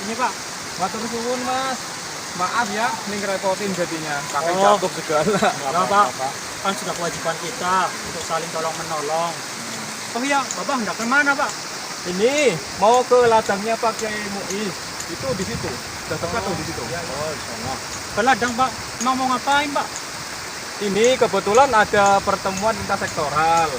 Ini Pak, matur suwun Mas. Maaf ya, ini ngerepotin jadinya. Pakai jatuh segala. Ya Pak, kan sudah kewajiban kita untuk saling tolong menolong. Oh iya, Bapak hendak kemana Pak? Ini mau ke ladangnya Pak Kiai Muiz. Itu di situ. Sudah dekat tuh di situ. Oh, di sana. Ke ladang Pak, mau ngapain Pak? Ini kebetulan ada pertemuan lintas sektoral.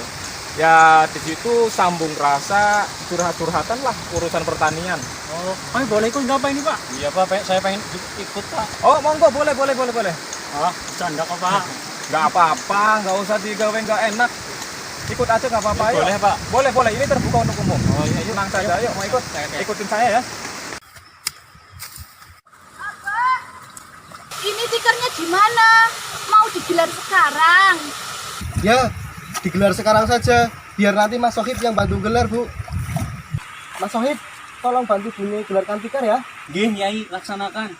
Ya di situ sambung rasa curhat-curhatan lah urusan pertanian. Oh, boleh ikut nggak Pak ini Pak? Iya Pak, saya pengen ikut Pak. Oh monggo boleh. Ah, bercanda kok Pak. Nggak apa-apa, nggak usah digawe nggak enak. Ikut aja nggak apa-apa ya. Boleh Pak. Boleh, ini terbuka untuk umum. Oh iya, Tenang saja, yuk mau ikut. Ikutin saya ya. Abah, ini tikernya gimana? Mau digelar sekarang? Ya, digelar sekarang saja, biar nanti Mas Sohib yang bantu gelar, Bu. Mas Sohib, tolong bantu Buni gelarkan tikar ya. Nggih, Nyai, laksanakan.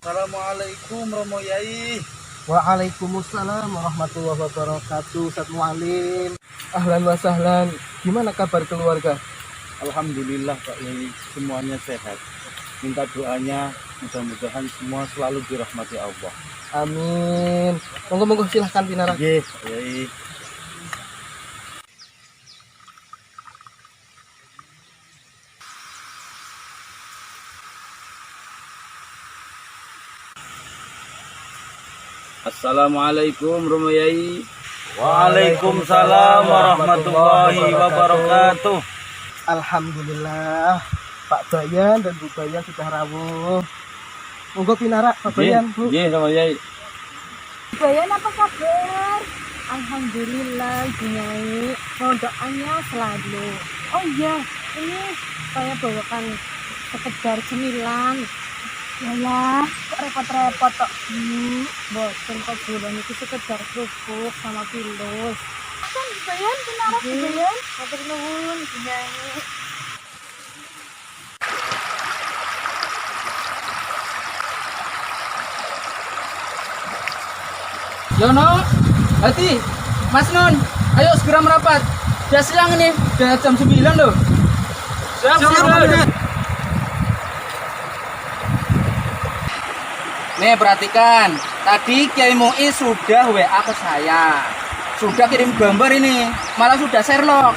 Assalamualaikum Romo Yai. Waalaikumsalam warahmatullahi wabarakatuh. Ustaz Mualim. Ahlan wa sahlan. Gimana kabar keluarga? Alhamdulillah Pak Yai, semuanya sehat. Minta doanya, mudah-mudahan semua selalu dirahmati Allah. Amin. Monggo silahkan Pinara. Nggih, Pak Yai. Assalamualaikum Romo Yai. Waalaikumsalam warahmatullahi wabarakatuh. Alhamdulillah, Pak Bayan dan Bu Bayan sudah rawuh. Monggo Pinara, Pak Bayan, Bu. Nggih, Romo Yai. Bayan apa kabar? Alhamdulillah, Bu Nyai. Mohon doanya selalu. Oh iya, ini saya bawakan sekedar cemilan. Ya, kok repot-repot kok. Bosen kok bulan itu sekedar kerupuk sama pilus. Kan Bayan, kenapa Bayan? Matur nuwun, Bu Nyai. Yono, Hati, Mas Nun, ayo segera merapat. Sudah siang ini, udah jam 9 loh. Siap. Nih perhatikan, tadi Kiai Muiz sudah WA ke saya. Sudah kirim gambar ini, malah sudah Sherlock.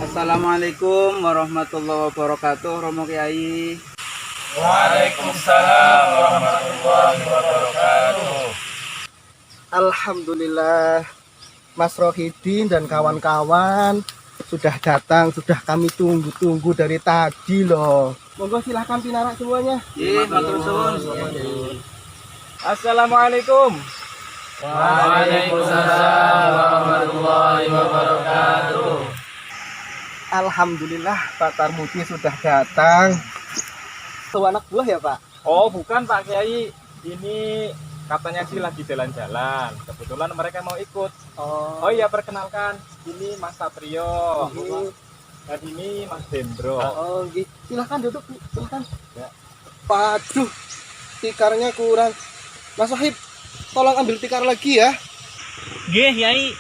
Assalamualaikum warahmatullahi wabarakatuh, Romo Kiai. Waalaikumsalam warahmatullahi wabarakatuh. Alhamdulillah, Mas Rohidin dan kawan-kawan sudah datang, sudah kami tunggu-tunggu dari tadi loh. Monggo silahkan Pinara semuanya. Iya, matur suwun. Assalamualaikum. Waalaikumsalam warahmatullahi wabarakatuh. Alhamdulillah, Pak Tarmudi sudah datang. Itu anak buah ya Pak? Oh bukan Pak Kiai, ini katanya sih lagi jalan-jalan. Kebetulan mereka mau ikut. Oh iya, perkenalkan, ini Mas Satrio. Dan ini Mas Dendro. Oh gitu. Silahkan duduk, Bu. Silahkan. Ya. Waduh, tikarnya kurang. Mas Wahib, tolong ambil tikar lagi ya. Nggih, Nyai.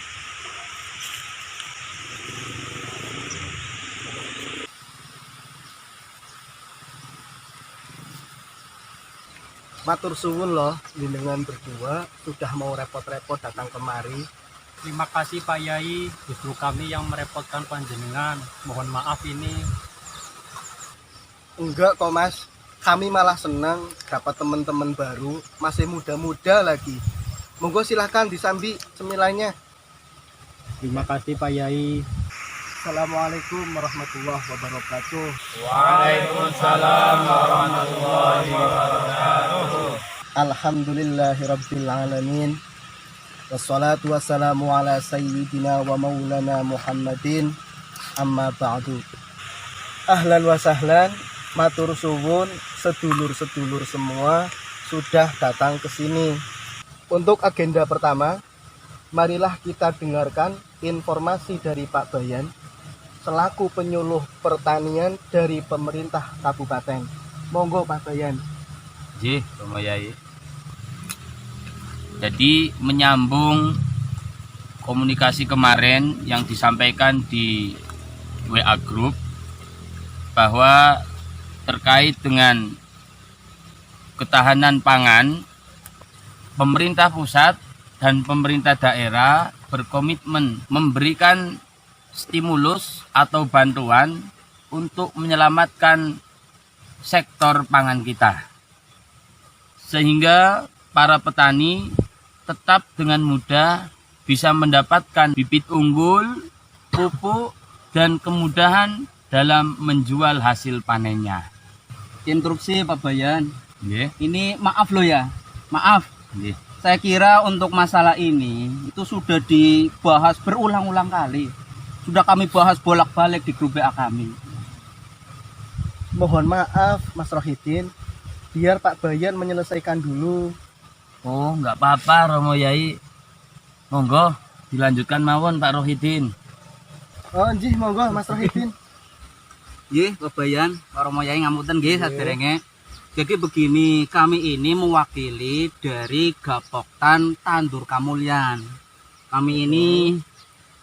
Matur suwun loh, jenengan berdua sudah mau repot-repot datang kemari. Terima kasih Pak Yai, justru kami yang merepotkan panjenengan. Mohon maaf ini. Enggak kok Mas, kami malah senang dapat teman-teman baru, masih muda-muda lagi. Monggo silahkan disambi cemilannya. Terima kasih Pak Yai. Assalamualaikum warahmatullahi wabarakatuh. Waalaikumsalam warahmatullahi wabarakatuh. Alhamdulillahirabbil alamin. Wassalatu wassalamu ala sayyidina wa maulana Muhammadin. Amma ba'du. Ahlan wa sahlan, matur suwun sedulur-sedulur semua sudah datang ke sini. Untuk agenda pertama, marilah kita dengarkan informasi dari Pak Bayan selaku penyuluh pertanian dari pemerintah kabupaten. Monggo Pak Bayan. Nggih, Romo Yai. Jadi menyambung komunikasi kemarin yang disampaikan di WA Group bahwa terkait dengan ketahanan pangan, pemerintah pusat dan pemerintah daerah berkomitmen memberikan stimulus atau bantuan untuk menyelamatkan sektor pangan kita. Sehingga para petani tetap dengan mudah bisa mendapatkan bibit unggul, pupuk, dan kemudahan dalam menjual hasil panennya. Instruksi Pak Bayan. Nggih. Ini maaf loh ya. Maaf. Nggih. Saya kira untuk masalah ini itu sudah dibahas berulang-ulang kali. Sudah kami bahas bolak-balik di grup WA kami. Mohon maaf Mas Rohidin, biar Pak Bayan menyelesaikan dulu. Oh, enggak apa-apa Romo Yai. Monggo dilanjutkan mawon Pak Rohidin. Oh njih, monggo Mas Rohidin. Nggih, Pak Bayan, Pak Romo Yai ngapunten nggih saderenge. Jadi begini, kami ini mewakili dari Gapoktan Tandur Kamulyan. Kami ini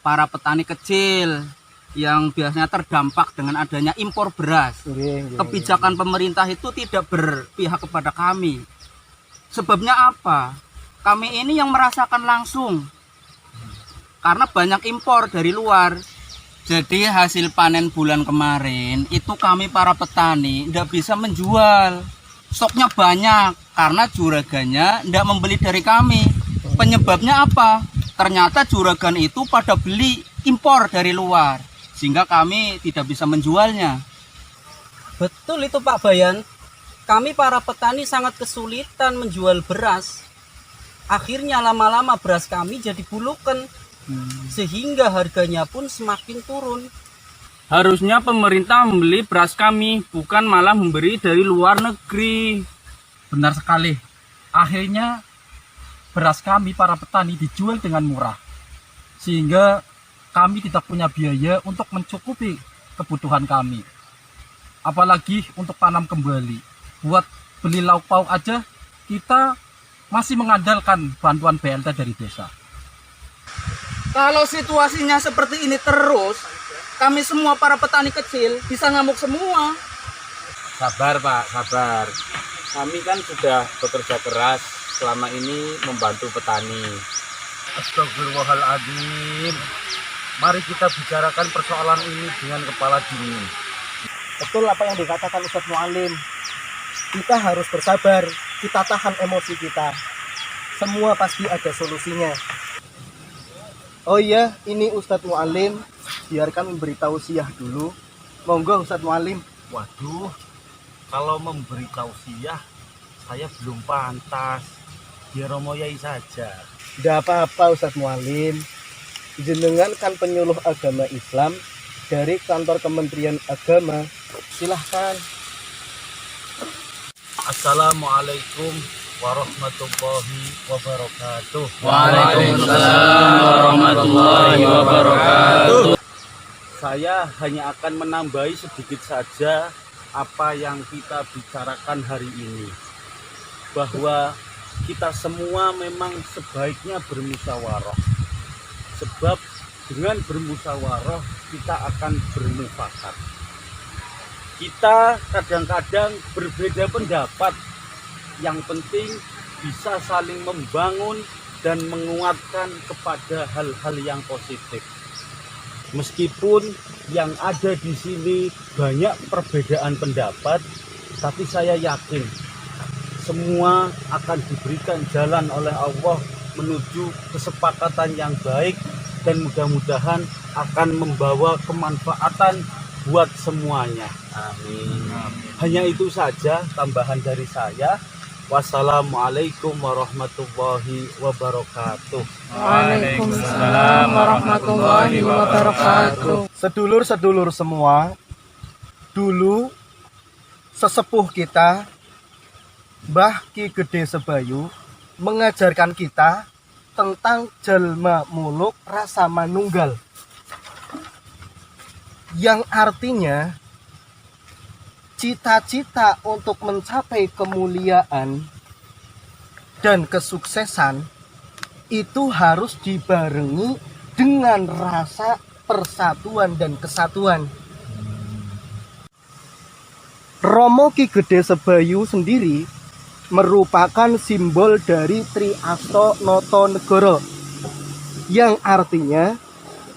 para petani kecil yang biasanya terdampak dengan adanya impor beras. Kebijakan pemerintah itu tidak berpihak kepada kami. Sebabnya apa? Kami ini yang merasakan langsung. Karena banyak impor dari luar. Jadi hasil panen bulan kemarin itu kami para petani tidak bisa menjual. Stoknya banyak karena juraganya tidak membeli dari kami. Penyebabnya apa? Ternyata juragan itu pada beli impor dari luar. Sehingga kami tidak bisa menjualnya. Betul itu Pak Bayan. Kami para petani sangat kesulitan menjual beras. Akhirnya lama-lama beras kami jadi bulukan. Sehingga harganya pun semakin turun. Harusnya pemerintah membeli beras kami, bukan malah memberi dari luar negeri. Benar sekali. Akhirnya beras kami para petani dijual dengan murah. Sehingga kami tidak punya biaya untuk mencukupi kebutuhan kami. Apalagi untuk tanam kembali. Buat beli lauk pauk aja kita masih mengandalkan bantuan BLT dari desa. Kalau situasinya seperti ini terus, kami semua para petani kecil bisa ngamuk semua. Sabar Pak, sabar. Kami kan sudah bekerja keras selama ini membantu petani. Astagfirullahaladzim. Mari kita bicarakan persoalan ini dengan kepala dingin. Betul apa yang dikatakan Ustadz Mu'alim. Kita harus bersabar, kita tahan emosi kita. Semua pasti ada solusinya. Oh iya, ini Ustadz Mu'alim. Biarkan memberi tausiah dulu. Monggo Ustadz Mu'alim. Waduh, kalau memberi tausiah saya belum pantas. Biar Romo Yai saja. Tidak apa-apa Ustadz Mu'alim. Jenengan kan penyuluh agama Islam dari kantor Kementerian Agama. Silahkan. Assalamualaikum warahmatullahi wabarakatuh. Waalaikumsalam warahmatullahi wabarakatuh. Saya hanya akan menambahi sedikit saja apa yang kita bicarakan hari ini. Bahwa kita semua memang sebaiknya bermusyawarah. Sebab dengan bermusyawarah kita akan bermufakat. Kita kadang-kadang berbeda pendapat yang penting bisa saling membangun dan menguatkan kepada hal-hal yang positif. Meskipun yang ada di sini banyak perbedaan pendapat, tapi saya yakin semua akan diberikan jalan oleh Allah menuju kesepakatan yang baik dan mudah-mudahan akan membawa kemanfaatan buat semuanya. Amin. Hanya itu saja tambahan dari saya. Wassalamualaikum warahmatullahi wabarakatuh. Waalaikumsalam warahmatullahi wabarakatuh. Sedulur-sedulur semua, dulu sesepuh kita, Mbah Ki Gede Sebayu, mengajarkan kita tentang jelma muluk rasa manunggal, yang artinya cita-cita untuk mencapai kemuliaan dan kesuksesan itu harus dibarengi dengan rasa persatuan dan kesatuan. Romo Ki Gede Sebayu sendiri merupakan simbol dari Tri Asto Noto Negoro, yang artinya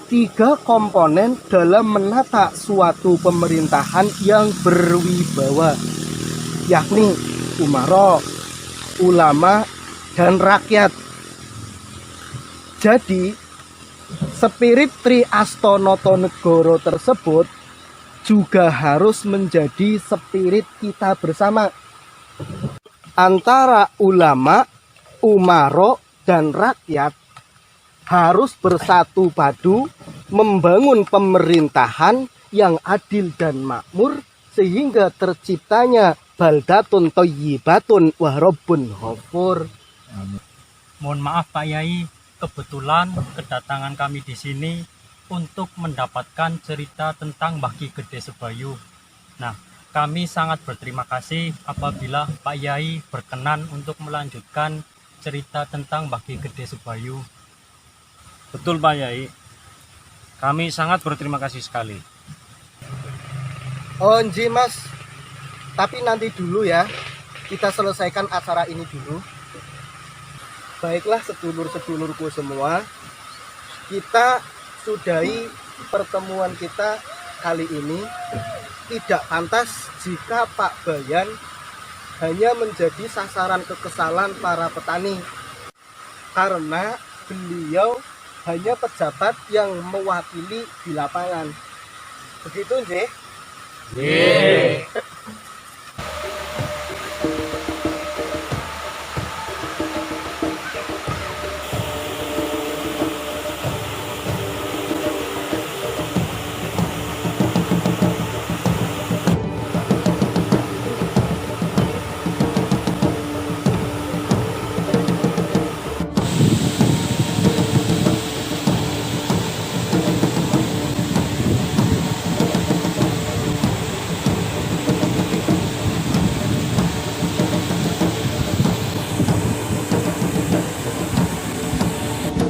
3 komponen dalam menata suatu pemerintahan yang berwibawa, yakni umaro, ulama, dan rakyat. Jadi, spirit Tri Asto Noto Negoro tersebut juga harus menjadi spirit kita bersama, antara ulama, umaro, dan rakyat harus bersatu padu membangun pemerintahan yang adil dan makmur sehingga terciptanya baldatun thayyibatun wa rabbun ghafur. Mohon maaf Pak Yai, kebetulan kedatangan kami di sini untuk mendapatkan cerita tentang Mbah Ki Gede Sebayu. Nah, kami sangat berterima kasih apabila Pak Yai berkenan untuk melanjutkan cerita tentang Mbah Ki Gede Sebayu. Betul Pak Yai, kami sangat berterima kasih sekali. Oh nji Mas, tapi nanti dulu ya, kita selesaikan acara ini dulu. Baiklah sedulur-sedulurku semua, kita sudahi pertemuan kita kali ini. Tidak pantas jika Pak Bayan hanya menjadi sasaran kekesalan para petani, karena beliau hanya pejabat yang mewakili di lapangan. Begitu nggih? Nggih.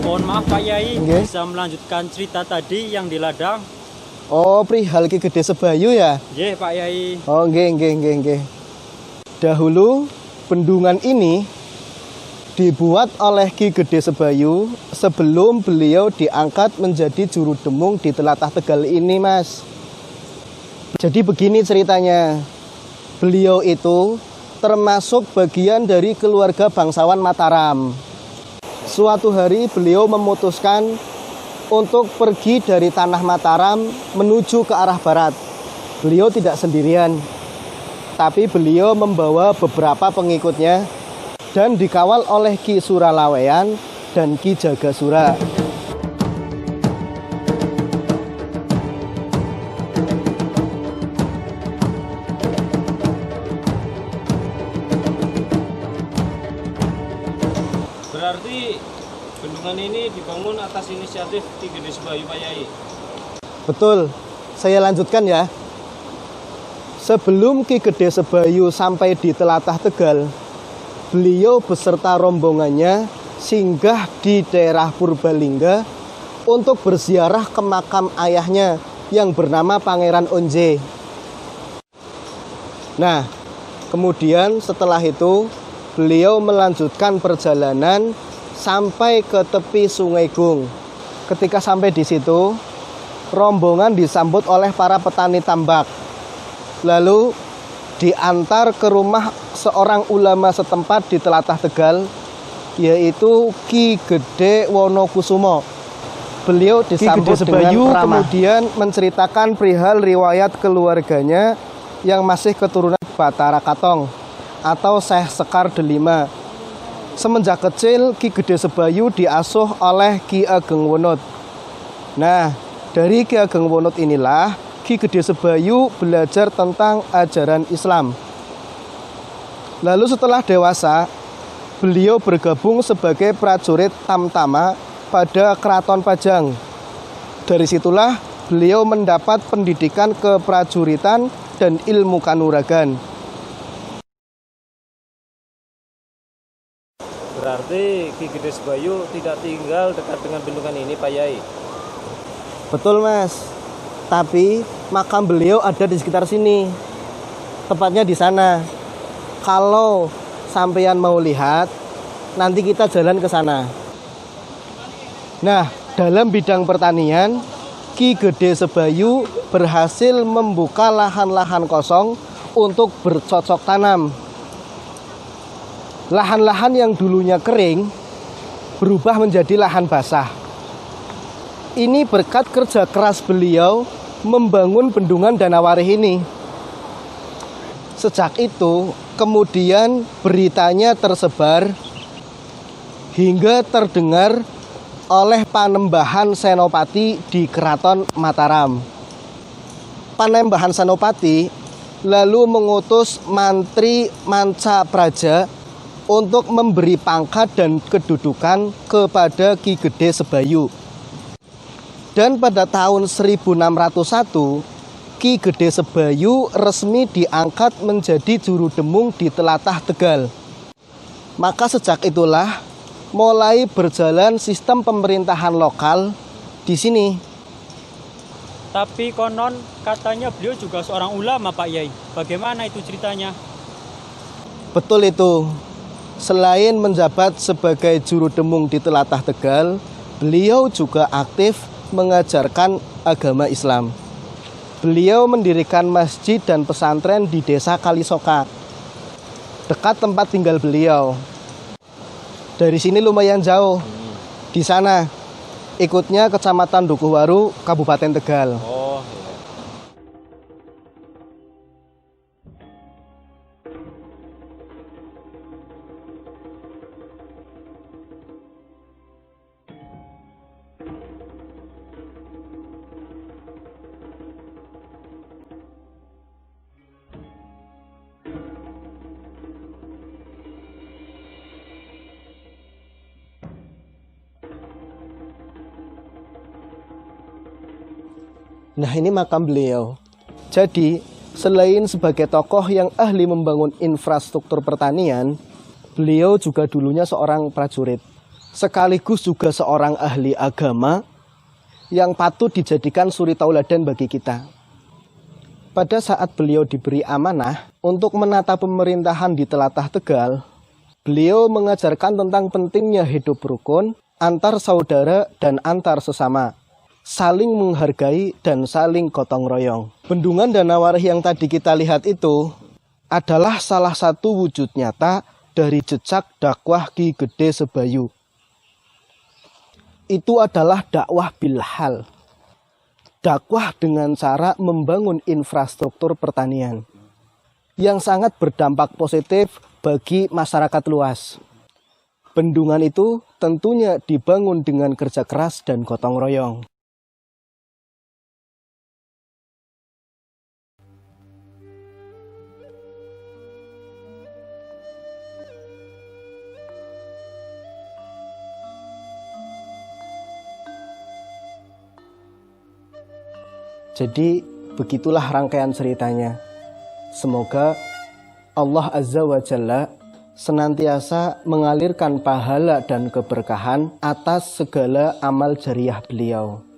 Mohon maaf Pak Yai, Nggih. bisa melanjutkan cerita tadi yang di ladang? Oh, perihal Ki Gede Sebayu ya? Nggih Pak Yai. Oh, nggih. Dahulu bendungan ini dibuat oleh Ki Gede Sebayu sebelum beliau diangkat menjadi juru demung di Telatah Tegal ini, Mas. Jadi begini ceritanya. Beliau itu termasuk bagian dari keluarga bangsawan Mataram. Suatu hari beliau memutuskan untuk pergi dari tanah Mataram menuju ke arah barat. Beliau tidak sendirian, tapi beliau membawa beberapa pengikutnya dan dikawal oleh Ki Suralaweyan dan Ki Jagasura. Berarti bendungan ini dibangun atas inisiatif Ki Gede Sebayu Pak Yai. Betul, saya lanjutkan ya. Sebelum Ki Gede Sebayu sampai di Telatah Tegal, beliau beserta rombongannya singgah di daerah Purbalingga untuk berziarah ke makam ayahnya yang bernama Pangeran Onje. Nah, kemudian setelah itu beliau melanjutkan perjalanan sampai ke tepi Sungai Gung. Ketika sampai di situ, rombongan disambut oleh para petani tambak. Lalu diantar ke rumah seorang ulama setempat di Telatah Tegal, yaitu Ki Gede Wonokusumo. Beliau disambut dengan ramah. Kemudian menceritakan perihal riwayat keluarganya yang masih keturunan Batara Katong atau Syekh Sekar Delima. Semenjak kecil Ki Gede Sebayu diasuh oleh Ki Ageng Wunut. Nah, dari Ki Ageng Wunut inilah Ki Gede Sebayu belajar tentang ajaran Islam. Lalu setelah dewasa, beliau bergabung sebagai prajurit Tamtama pada Keraton Pajang. Dari situlah beliau mendapat pendidikan keprajuritan dan ilmu kanuragan. Berarti Ki Gede Sebayu tidak tinggal dekat dengan bendungan ini, Pak Yai? Betul, Mas. Tapi makam beliau ada di sekitar sini. Tepatnya di sana. Kalau sampeyan mau lihat, nanti kita jalan ke sana. Nah, dalam bidang pertanian, Ki Gede Sebayu berhasil membuka lahan-lahan kosong untuk bercocok tanam. Lahan-lahan yang dulunya kering berubah menjadi lahan basah. Ini berkat kerja keras beliau membangun bendungan Danawarih ini. Sejak itu, kemudian beritanya tersebar hingga terdengar oleh Panembahan Senopati di Keraton Mataram. Panembahan Senopati lalu mengutus Mantri Mancapraja untuk memberi pangkat dan kedudukan kepada Ki Gede Sebayu. Dan pada tahun 1601, Ki Gede Sebayu resmi diangkat menjadi juru demung di Telatah Tegal. Maka sejak itulah mulai berjalan sistem pemerintahan lokal di sini. Tapi konon katanya beliau juga seorang ulama, Pak Yai. Bagaimana itu ceritanya? Betul itu. Selain menjabat sebagai juru demung di Telatah Tegal, beliau juga aktif mengajarkan agama Islam. Beliau mendirikan masjid dan pesantren di Desa Kalisoka, dekat tempat tinggal beliau. Dari sini lumayan jauh. Di sana, ikutnya Kecamatan Dukuhwaru, Kabupaten Tegal. Oh, iya. Nah, ini makam beliau. Jadi, selain sebagai tokoh yang ahli membangun infrastruktur pertanian, beliau juga dulunya seorang prajurit, sekaligus juga seorang ahli agama yang patut dijadikan suri tauladan bagi kita. Pada saat beliau diberi amanah untuk menata pemerintahan di Telatah Tegal, beliau mengajarkan tentang pentingnya hidup rukun antar saudara dan antar sesama, saling menghargai dan saling gotong royong. Bendungan Danawarih yang tadi kita lihat itu adalah salah satu wujud nyata dari jejak dakwah Ki Gede Sebayu. Itu adalah dakwah bilhal. Dakwah dengan cara membangun infrastruktur pertanian yang sangat berdampak positif bagi masyarakat luas. Bendungan itu tentunya dibangun dengan kerja keras dan gotong royong. Jadi begitulah rangkaian ceritanya. Semoga Allah Azza wa Jalla senantiasa mengalirkan pahala dan keberkahan atas segala amal jariah beliau.